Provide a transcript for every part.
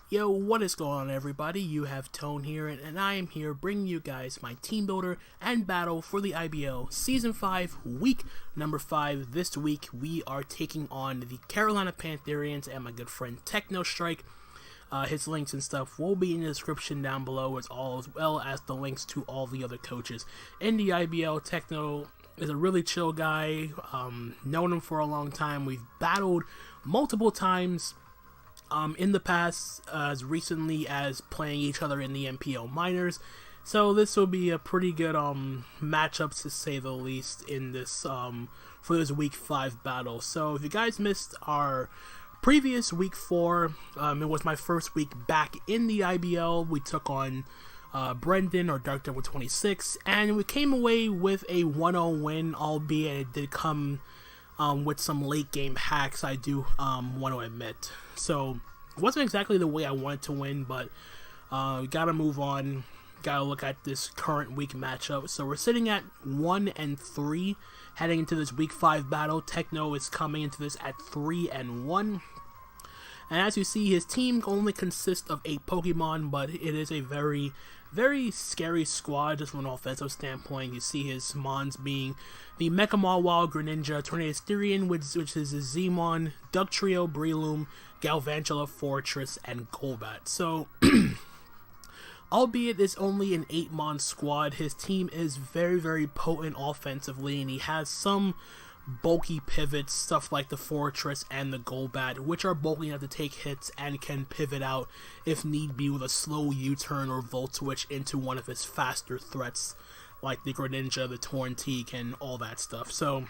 Yo, what is going on, everybody? You have Tone here, and I am here bringing you guys my team builder and battle for the IBL Season 5, Week number 5. This week, we are taking on the Carolina Pantherians and my good friend Techno Strike. His links and stuff will be in the description down below, as well as the links to all the other coaches in the IBL. Techno is a really chill guy. Known him for a long time. We've battled multiple times in the past, as recently as playing each other in the MPL minors. So this will be a pretty good matchup, to say the least, in this for this week 5 battle. So if you guys missed our previous week 4, it was my first week back in the IBL. We took on Brendan, or Dark Devil 26, and we came away with a 1-0 win, albeit it did come with some late game hacks, I do want to admit. So it wasn't exactly the way I wanted to win, but we gotta move on. Gotta look at this current week matchup. So we're sitting at 1-3 heading into this week 5 battle. Techno is coming into this at 3-1. And as you see, his team only consists of 8 Pokemon, but it is a very, very scary squad just from an offensive standpoint. You see his Mons being the Mecha Mawile, Greninja, Tornadus, which is a Zmon, Dugtrio, Breloom, Galvantula, Fortress, and Golbat. So, albeit it's only an 8-mon squad, his team is very, very potent offensively, and he has some bulky pivots, stuff like the Fortress and the Golbat, which are bulky enough to take hits and can pivot out if need be with a slow U-turn or Volt Switch into one of his faster threats, like the Greninja, the Tornteak, and all that stuff. So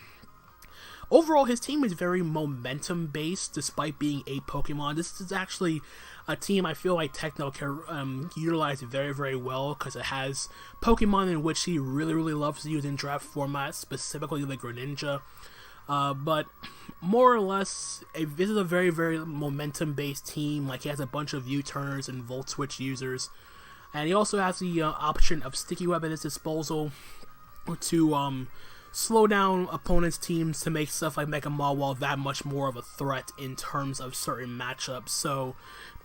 overall, his team is very momentum based, despite being 8 Pokemon. This is actually a team I feel like Techno can utilize very, very well, because it has Pokemon in which he really, really loves to use in draft format, specifically the Greninja. But more or less, this is a very, very momentum-based team. Like, he has a bunch of U-turners and Volt Switch users. And he also has the option of Sticky Web at his disposal to slow down opponents' teams to make stuff like Mecha Mawile that much more of a threat in terms of certain matchups. So,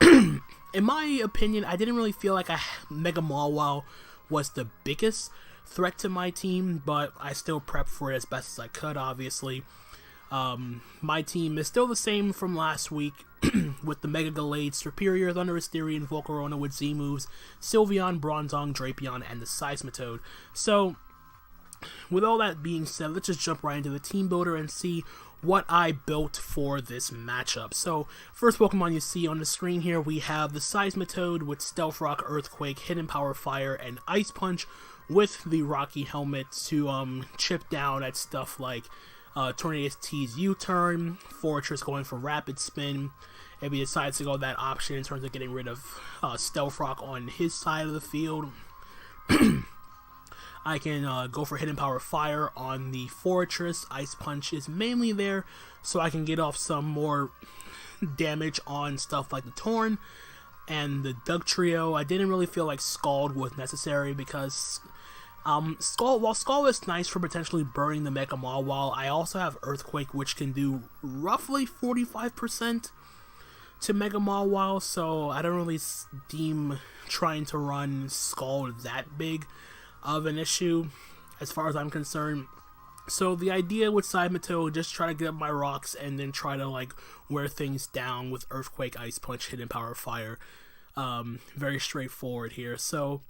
in my opinion, I didn't really feel like Mecha Mawile was the biggest threat to my team, but I still prepped for it as best as I could, obviously. My team is still the same from last week, with the Mega Gallade, Superior, Thundurus, Therian, Volcarona with Z moves, Sylveon, Bronzong, Drapion, and the Seismitoad. So, with all that being said, let's just jump right into the team builder and see what I built for this matchup. So, first Pokemon you see on the screen here, we have the Seismitoad with Stealth Rock, Earthquake, Hidden Power Fire, and Ice Punch, with the Rocky Helmet to chip down at stuff like Tornadus T's U-turn, Fortress going for Rapid Spin, if he decides to go that option in terms of getting rid of Stealth Rock on his side of the field. I can go for Hidden Power Fire on the Fortress. Ice Punch is mainly there so I can get off some more damage on stuff like the Torn and the Dugtrio. I didn't really feel like Scald was necessary because while Scald is nice for potentially burning the Mecha Mawile, I also have Earthquake, which can do roughly 45% to Mecha Mawile, so I don't really deem trying to run Scald that big of an issue as far as I'm concerned. So the idea with Seismitoad, just try to get up my rocks and then try to like wear things down with Earthquake, Ice Punch, Hidden Power Fire. Very straightforward here. So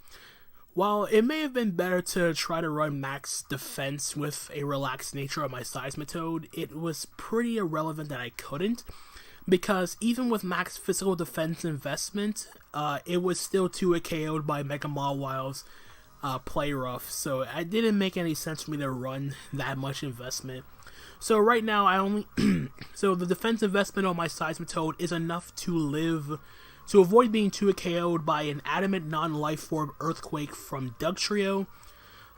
while it may have been better to try to run max defense with a relaxed nature of my Seismitoad, it was pretty irrelevant that I couldn't, because even with max physical defense investment, it was still 2 KO'd by Mecha Mawile's play rough, so it didn't make any sense for me to run that much investment. So right now I only so the defense investment on my Seismitoad is enough to avoid being 2 KO'd by an adamant non-life form Earthquake from Dugtrio.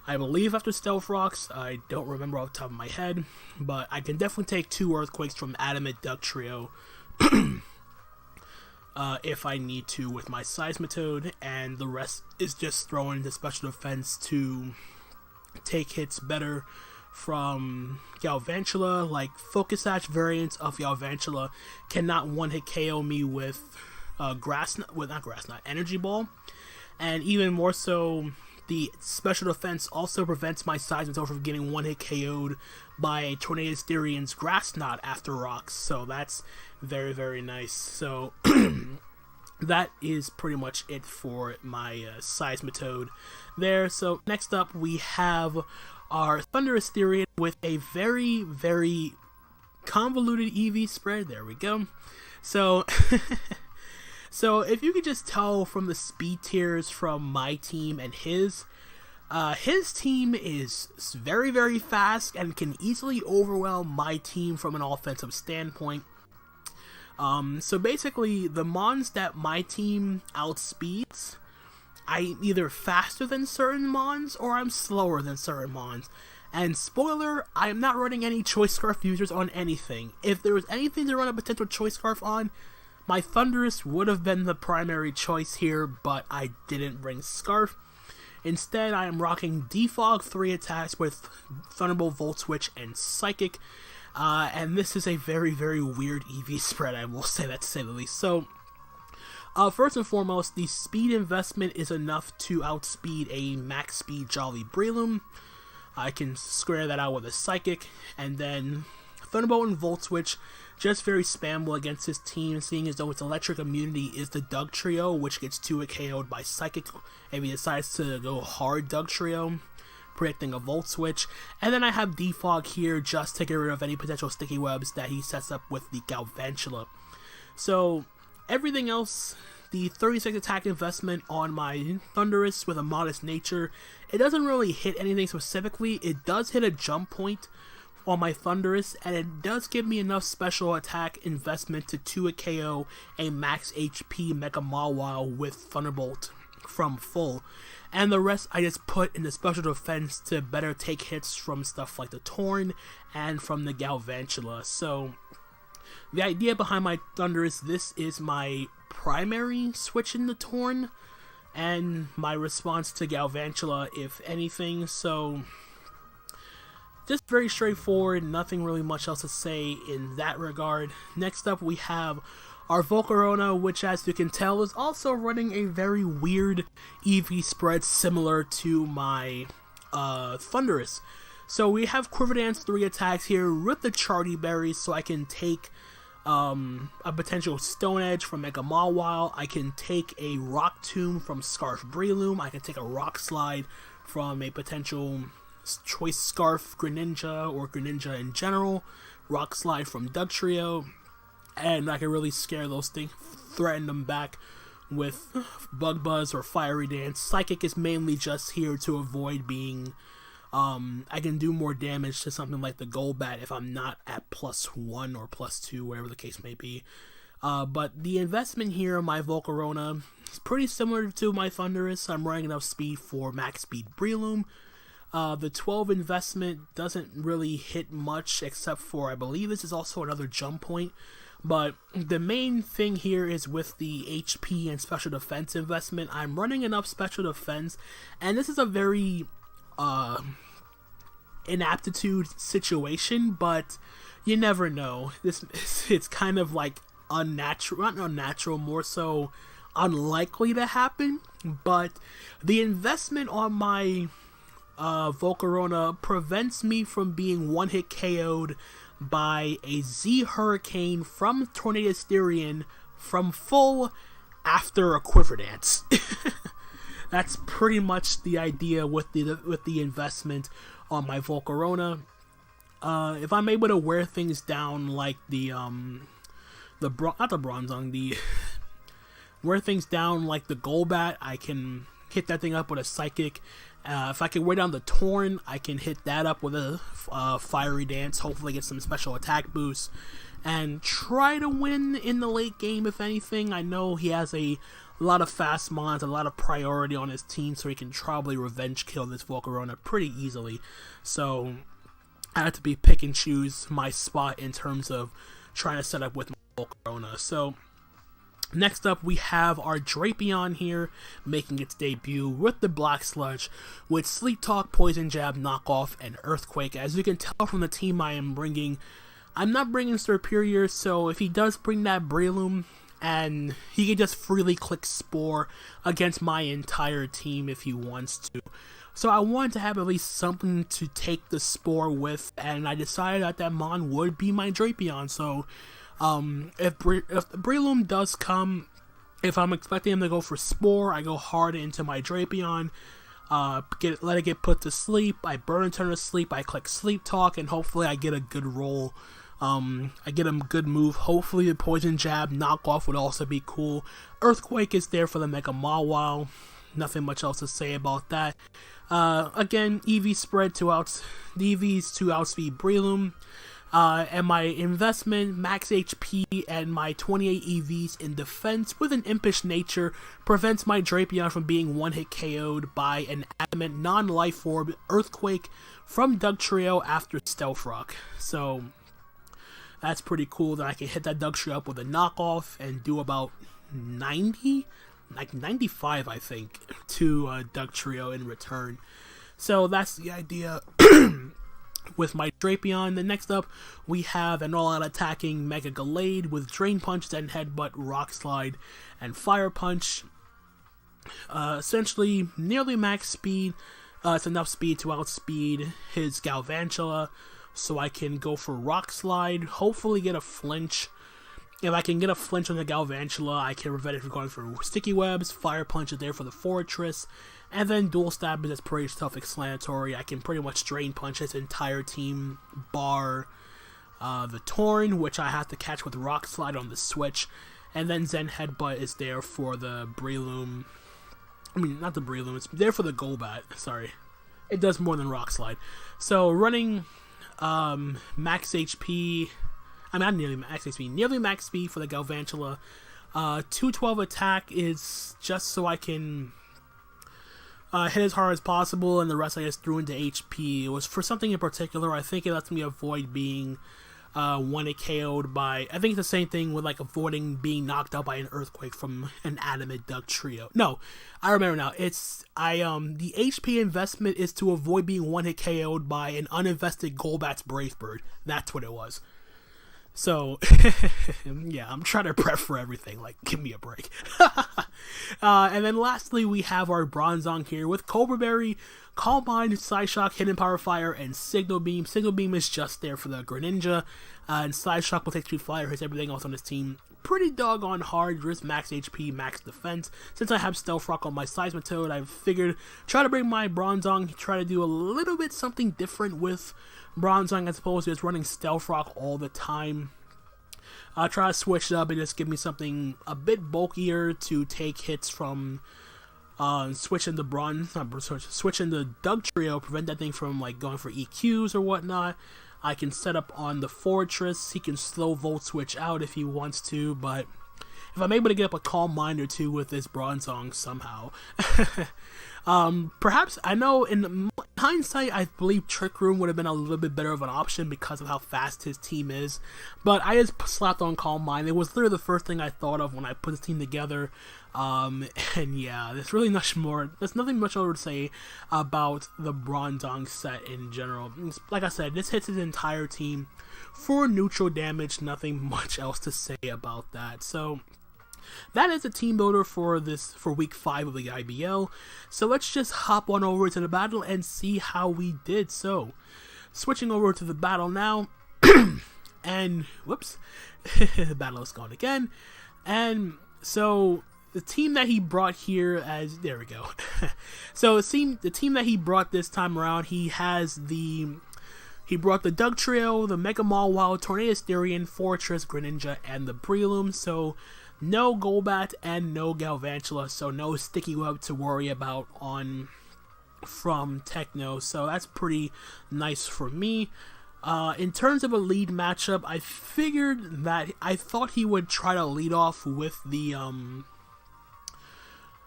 I believe after Stealth Rocks, I don't remember off the top of my head, but I can definitely take 2 Earthquakes from adamant Dugtrio if I need to with my Seismitoad, and the rest is just thrown into special defense to take hits better from Galvantula. Like Focus Sash variants of Galvantula cannot one-hit KO me with Energy Ball, and even more so, the special defense also prevents my Seismitoad from getting one-hit KO'd by a Tornadus Grass Knot after rocks, so that's very, very nice. So that is pretty much it for my Seismitoad there. So next up we have our Thundurus Therian with a very, very convoluted EV spread. There we go. So so if you could just tell from the speed tiers from my team and his team is very, very fast and can easily overwhelm my team from an offensive standpoint. So basically, the mons that my team outspeeds, I'm either faster than certain mons or I'm slower than certain mons. And spoiler, I am not running any Choice Scarf users on anything. If there was anything to run a potential Choice Scarf on, my Thundurus would have been the primary choice here, but I didn't bring Scarf. Instead, I am rocking Defog 3 attacks with Thunderbolt, Volt Switch, and Psychic. And this is a very, very weird EV spread, I will say that to say the least. So, first and foremost, the speed investment is enough to outspeed a max speed Jolly Breloom. I can square that out with a Psychic, and then Thunderbolt and Volt Switch just very spammable against his team, seeing as though its electric immunity is the Doug Trio, which gets 2-hit KO'd by Psychic if he decides to go hard Doug Trio, predicting a Volt Switch. And then I have Defog here just to get rid of any potential sticky webs that he sets up with the Galvantula. So everything else, the 36 attack investment on my Thundurus with a modest nature, it doesn't really hit anything specifically. It does hit a jump point on my Thundurus, and it does give me enough special attack investment to 2-hit KO a max HP Mega Mawile with Thunderbolt from full. And the rest I just put in the special defense to better take hits from stuff like the Torn and from the Galvantula. So the idea behind my Thundurus, this is my primary switch in the Torn, and my response to Galvantula, if anything. So just very straightforward, nothing really much else to say in that regard. Next up we have our Volcarona, which as you can tell is also running a very weird EV spread similar to my Thundurus. So we have Quiver Dance 3 attacks here with the Charty Berries, so I can take a potential Stone Edge from Mega Mawile, I can take a Rock Tomb from Scarf Breloom, I can take a Rock Slide from a potential Choice Scarf Greninja or Greninja in general, Rock Slide from Doug Trio, and I can really scare those things, threaten them back with Bug Buzz or Fiery Dance. Psychic is mainly just here to avoid being, I can do more damage to something like the Golbat if I'm not at +1 or +2, whatever the case may be. But the investment here in my Volcarona is pretty similar to my Thundurus. I'm running enough speed for max speed Breloom. The 12 investment doesn't really hit much, except for, I believe this is also another jump point. But the main thing here is with the HP and special defense investment. I'm running enough special defense, and this is a very inaptitude situation, but you never know. It's kind of like unnatural, not unnatural, more so unlikely to happen. But the investment on my Volcarona prevents me from being one-hit KO'd by a Z Hurricane from Tornadus Therian from full after a Quiver Dance. That's pretty much the idea with the investment on my Volcarona. If I'm able to wear things down like wear things down like the Golbat, I can hit that thing up with a Psychic. If I can wear down the Torn, I can hit that up with a Fiery Dance, hopefully get some special attack boosts, and try to win in the late game, if anything. I know he has a lot of fast mons, a lot of priority on his team, so he can probably revenge kill this Volcarona pretty easily. So I have to be pick and choose my spot in terms of trying to set up with my Volcarona. So next up, we have our Drapion here, making its debut with the Black Sludge, with Sleep Talk, Poison Jab, Knockoff, and Earthquake. As you can tell from the team I am bringing, I'm not bringing Superior, so if he does bring that Breloom, and he can just freely click Spore against my entire team if he wants to. So I wanted to have at least something to take the Spore with, and I decided that Mon would be my Drapion. So if Breloom does come, if I'm expecting him to go for Spore, I go hard into my Drapion, let it get put to sleep, I burn turn to sleep, I click Sleep Talk, and hopefully I get a good roll. I get a good move. Hopefully the Poison Jab knockoff would also be cool. Earthquake is there for the Mega Mawile. Nothing much else to say about that. Again, EV spread to EVs to outspeed Breloom. And my investment, max HP and my 28 EVs in defense with an impish nature prevents my Drapion from being one-hit KO'd by an adamant non-life orb Earthquake from Dugtrio after Stealth Rock. So that's pretty cool that I can hit that Dugtrio up with a knockoff and do about 90? Like 95, I think, to Dugtrio in return. So that's the idea with my Drapion. Then next up, we have an all-out attacking Mega Gallade with Drain Punch, Zen Headbutt, Rock Slide, and Fire Punch. Essentially, nearly max speed. It's enough speed to outspeed his Galvantula, so I can go for Rock Slide, hopefully get a flinch. If I can get a flinch on the Galvantula, I can prevent it from going for Sticky Webs. Fire Punch is there for the Fortress. And then Dual Stab is pretty self-explanatory. I can pretty much Drain Punch his entire team, bar the Torn, which I have to catch with Rock Slide on the switch. And then Zen Headbutt is there for the Breloom. I mean, not the Breloom, it's there for the Golbat. Sorry. It does more than Rock Slide. So running max HP... I'm not nearly max HP, nearly max speed for the Galvantula. 212 attack is just so I can hit as hard as possible, and the rest I just threw into HP. It was for something in particular. I think it lets me avoid being one-hit KO'd by... I think it's the same thing with like avoiding being knocked out by an Earthquake from an adamant Dugtrio. No, I remember now. It's the HP investment is to avoid being one-hit KO'd by an uninvested Golbat's Brave Bird. That's what it was. So, yeah, I'm trying to prep for everything, like, give me a break. And then lastly, we have our Bronzong here with Cobra Berry, Calm Mind, Psyshock, Hidden Power Fire, and Signal Beam. Signal Beam is just there for the Greninja, and Psyshock will take Street Fire, hits everything else on his team. Pretty doggone hard, just max HP, max defense. Since I have Stealth Rock on my Seismitoad, I figured try to bring my Bronzong, try to do a little bit something different with Bronzong as opposed to just running Stealth Rock all the time. I'll try to switch it up and just give me something a bit bulkier to take hits from switching the Dugtrio, prevent that thing from like going for EQs or whatnot. I can set up on the Fortress. He can slow Volt Switch out if he wants to, but if I'm able to get up a Calm Mind or two with this Bronzong somehow. Perhaps, I know in hindsight, I believe Trick Room would have been a little bit better of an option because of how fast his team is, but I just slapped on Calm Mind. It was literally the first thing I thought of when I put this team together, and yeah, there's nothing much I would say about the Bronzong set in general. Like I said, this hits his entire team for neutral damage, nothing much else to say about that. So that is a team builder for week 5 of the IBL. So let's just hop on over to the battle and see how we did. So switching over to the battle now, and whoops, the battle is gone again. And so the team that he brought here there we go. So the team that he brought this time around, he brought the Dugtrio, the Mega Mawile, Tornado Styrian, Fortress, Greninja, and the Breloom. So no Golbat and no Galvantula, so no Sticky Web to worry about from Techno, so that's pretty nice for me. In terms of a lead matchup, I thought he would try to lead off with the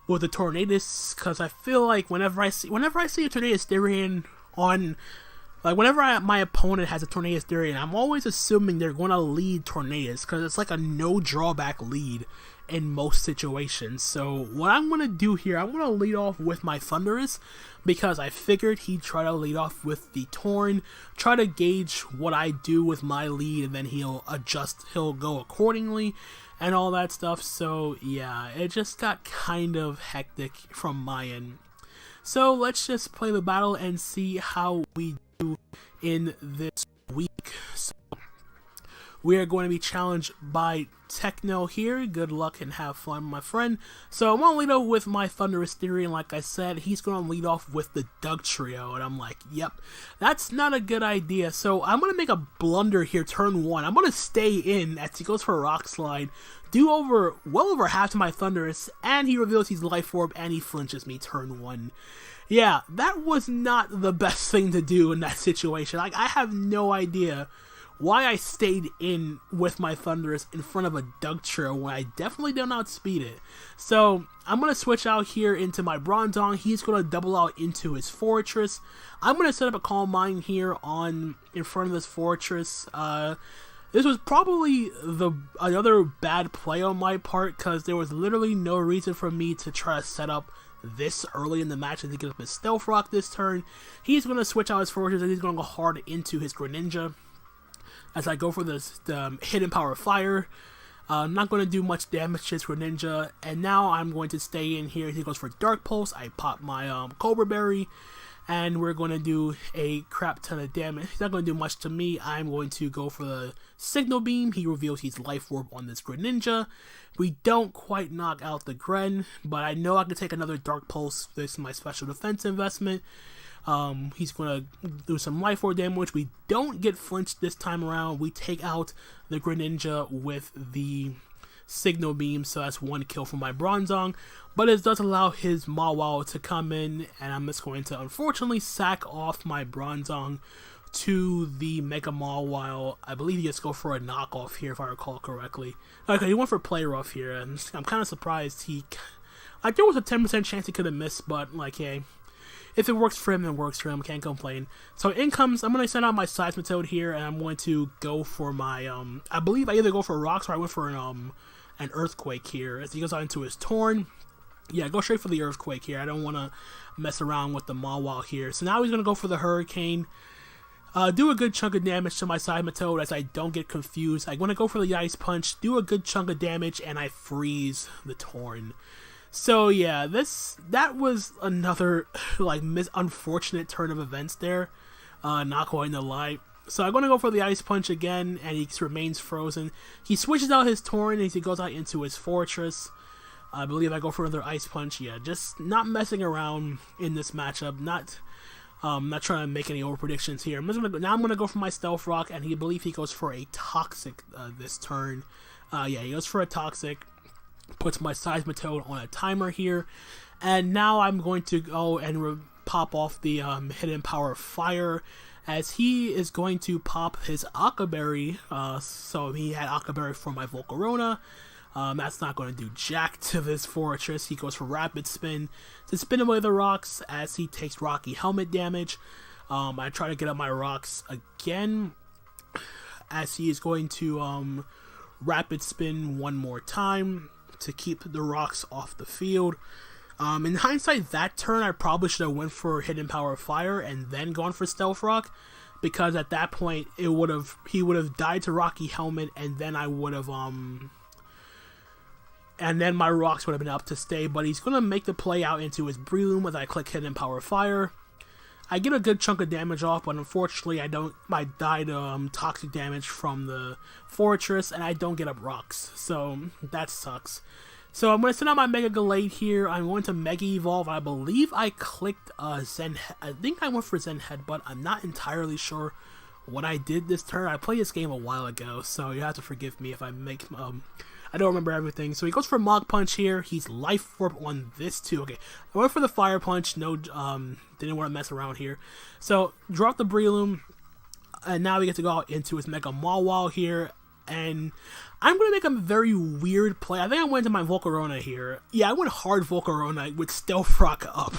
Tornadus, because I feel like whenever I see a Tornado Styrian on... Like, whenever my opponent has a Tornado Styrian, I'm always assuming they're going to lead Tornadus, because it's like a no-drawback lead in most situations. So, what I'm going to do here, I'm going to lead off with my Thundurus, because I figured he'd try to lead off with the Torn, try to gauge what I do with my lead, and then he'll go accordingly. and all that stuff. So yeah, it just got kind of hectic from my end. So let's just play the battle and see how we do in this week. So we are going to be challenged by Techno here. Good luck and have fun, my friend. So I'm going to lead off with my Thunderous Theory, and like I said, he's going to lead off with the Doug Trio, and I'm like, yep, that's not a good idea. So I'm going to make a blunder here, turn 1. I'm going to stay in as he goes for a Rock Slide, do well over half to my Thunderous, and he reveals he's Life Orb, and he flinches me turn 1. Yeah, that was not the best thing to do in that situation. Like, I have no idea why I stayed in with my Thunderous in front of a Doug Trio when I definitely did not outspeed it. So I'm going to switch out here into my Bronzong. He's going to double out into his Fortress. I'm going to set up a Calm Mind here in front of this Fortress. This was probably another bad play on my part, because there was literally no reason for me to try to set up this early in the match and to get up his Stealth Rock this turn. He's going to switch out his Fortress, and he's going to go hard into his Greninja as I go for this Hidden Power Fire. I'm not going to do much damage to his Greninja, and now I'm going to stay in here. He goes for Dark Pulse. I pop my Cobra Berry, and we're going to do a crap ton of damage. He's not going to do much to me. I'm going to go for the Signal Beam. He reveals he's Life Orb on this Greninja. We don't quite knock out the Gren, but I know I can take another Dark Pulse. This is my special defense investment. He's going to do some Life Orb damage. We don't get flinched this time around. We take out the Greninja with the Signal Beam, so that's 1 kill for my Bronzong. But it does allow his Mawile to come in, and I'm just going to unfortunately sack off my Bronzong to the Mega Mawile. I believe he just go for a knockoff here, if I recall correctly. Okay, he went for Play Rough here, and I'm kind of surprised like, there was a 10% chance he could have missed, but, like, hey, if it works for him, it works for him. Can't complain. So in comes, I'm going to send out my Seismitoad here, and I'm going to go for my, I believe I either go for Rocks or I went for an Earthquake here. As he goes out into his Torn. Yeah, go straight for the Earthquake here. I don't want to mess around with the Mawile here. So now he's going to go for the Hurricane. Do a good chunk of damage to my Seismitoad as I don't get confused. I want to go for the Ice Punch, do a good chunk of damage, and I freeze the Torn. So yeah, that was another like unfortunate turn of events there, not going to lie. So I'm going to go for the Ice Punch again, and he remains frozen. He switches out his Torn as he goes out into his Fortress. I believe I go for another Ice Punch. Yeah, just not messing around in this matchup. Not trying to make any over predictions here. I'm going to go for my Stealth Rock, and he goes for a Toxic this turn. Yeah, he goes for a Toxic. Puts my Seismitoad on a timer here, and now I'm going to go and pop off the Hidden Power Fire, as he is going to pop his Aqua Berry. So he had Aqua Berry for my Volcarona. That's not going to do jack to this Fortress. He goes for Rapid Spin to spin away the rocks as he takes Rocky Helmet damage. I try to get up my rocks again as he is going to Rapid Spin one more time to keep the rocks off the field. In hindsight, that turn I probably should have went for Hidden Power Fire and then gone for Stealth Rock, because at that point he would have died to Rocky Helmet, and then I would have and then my rocks would have been up to stay. But he's gonna make the play out into his Breloom as I click Hidden Power Fire. I get a good chunk of damage off, but unfortunately I died Toxic damage from the Fortress, and I don't get up rocks, so that sucks. So I'm going to send out my Mega Gallade here. I'm going to Mega Evolve. I believe I clicked Zen. I think I went for Zen Headbutt. I'm not entirely sure what I did this turn. I played this game a while ago, so you have to forgive me if I make I don't remember everything. So he goes for Mach Punch here. He's Life Orb on this too. Okay, I went for the Fire Punch. No, didn't want to mess around here. So drop the Breloom, and now we get to go out into his Mega Mawile here. And I'm going to make a very weird play. I think I went to my Volcarona here. Yeah, I went hard Volcarona with Stealth Rock up.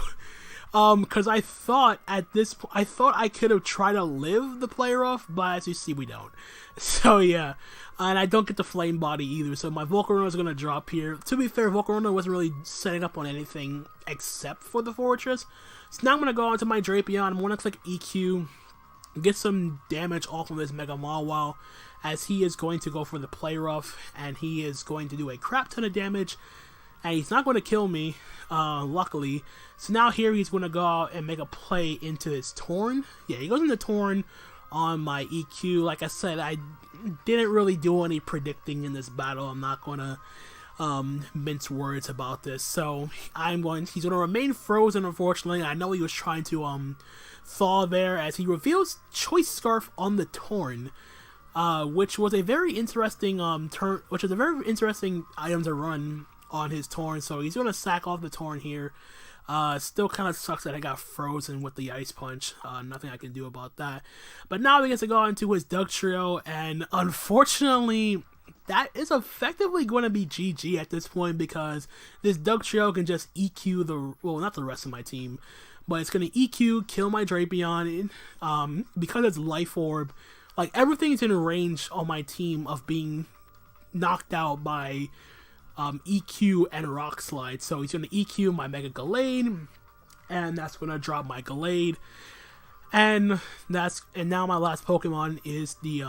Because I thought at this point, I thought I could have tried to live the player off, but as you see, we don't. So yeah, and I don't get the Flame Body either, so my Volcarona is going to drop here. To be fair, Volcarona wasn't really setting up on anything except for the Fortress. So now I'm going to go on to my Drapion. I'm going to click EQ, get some damage off of this Mega Mawile, as he is going to go for the play rough, and he is going to do a crap ton of damage, and he's not going to kill me, luckily. So now here he's going to go out and make a play into his Torn. Yeah, he goes into Torn on my EQ. Like I said, I didn't really do any predicting in this battle. I'm not going to mince words about this. So he's going to remain frozen, unfortunately. I know he was trying to thaw there as he reveals Choice Scarf on the Torn, which was a very interesting item to run on his Torn. So he's going to sack off the Torn here. Still kind of sucks that I got frozen with the Ice Punch. Nothing I can do about that. But now he gets to go into his Dugtrio, and unfortunately, that is effectively going to be GG at this point, because this Dugtrio can just EQ not the rest of my team, but it's going to EQ, kill my Drapion, because it's Life Orb. Like, everything's in range on my team of being knocked out by EQ and Rock Slide. So he's going to EQ my Mega Gallade, and that's going to drop my Gallade. And now my last Pokemon is the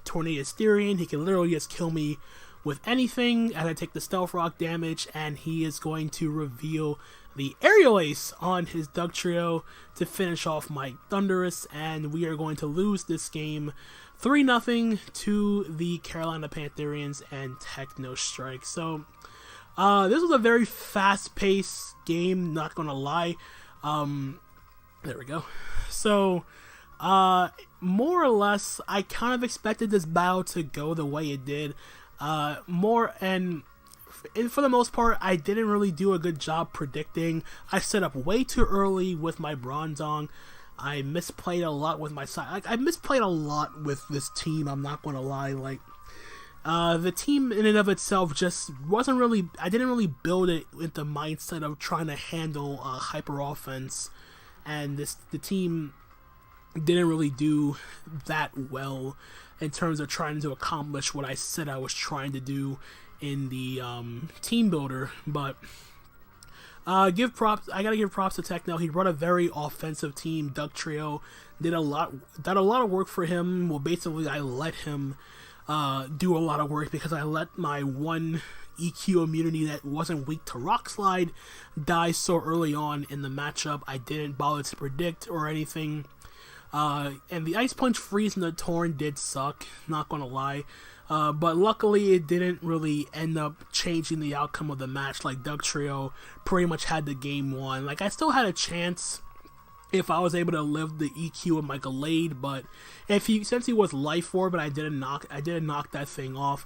Tornadus. He can literally just kill me with anything, and I take the Stealth Rock damage, and he is going to reveal the Aerial Ace on his Dugtrio to finish off my Thundurus, and we are going to lose this game 3-0 to the Carolina Pantherians and Techno Strike. So this was a very fast-paced game, not gonna lie. There we go. So more or less, I kind of expected this battle to go the way it did. And for the most part, I didn't really do a good job predicting. I set up way too early with my Bronzong. I misplayed a lot with my side. Like, I misplayed a lot with this team, I'm not gonna lie. Like, the team in and of itself just wasn't really, I didn't really build it with the mindset of trying to handle hyper offense, and the team didn't really do that well in terms of trying to accomplish what I said I was trying to do in the team builder. But I gotta give props to Techno. He brought a very offensive team. Dugtrio did a lot of work for him. Well, basically, I let him do a lot of work because I let my one EQ immunity that wasn't weak to Rock Slide die so early on in the matchup. I didn't bother to predict or anything. And the Ice Punch freeze in the Torn did suck, not gonna lie. But luckily it didn't really end up changing the outcome of the match. Like, Dugtrio pretty much had the game won. Like, I still had a chance if I was able to live the EQ of my Gallade, but since he was Life Orb, but I didn't knock that thing off.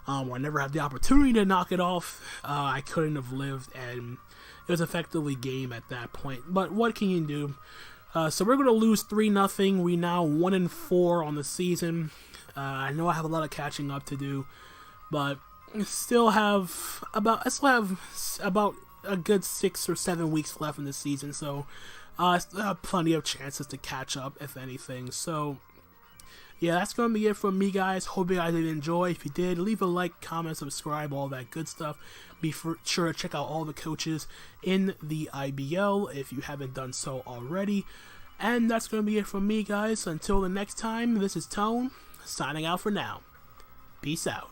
Or I never had the opportunity to knock it off. I couldn't have lived, and it was effectively game at that point. But what can you do? So we're going to lose 3-0. We now 1-4 on the season. I know I have a lot of catching up to do, but I still have about a good 6 or 7 weeks left in the season, so I still have plenty of chances to catch up, if anything. So yeah, that's going to be it from me, guys. Hope you guys did enjoy. If you did, leave a like, comment, subscribe, all that good stuff. Be sure to check out all the coaches in the IBL if you haven't done so already. And that's going to be it from me, guys. Until the next time, this is Tone, signing out for now. Peace out.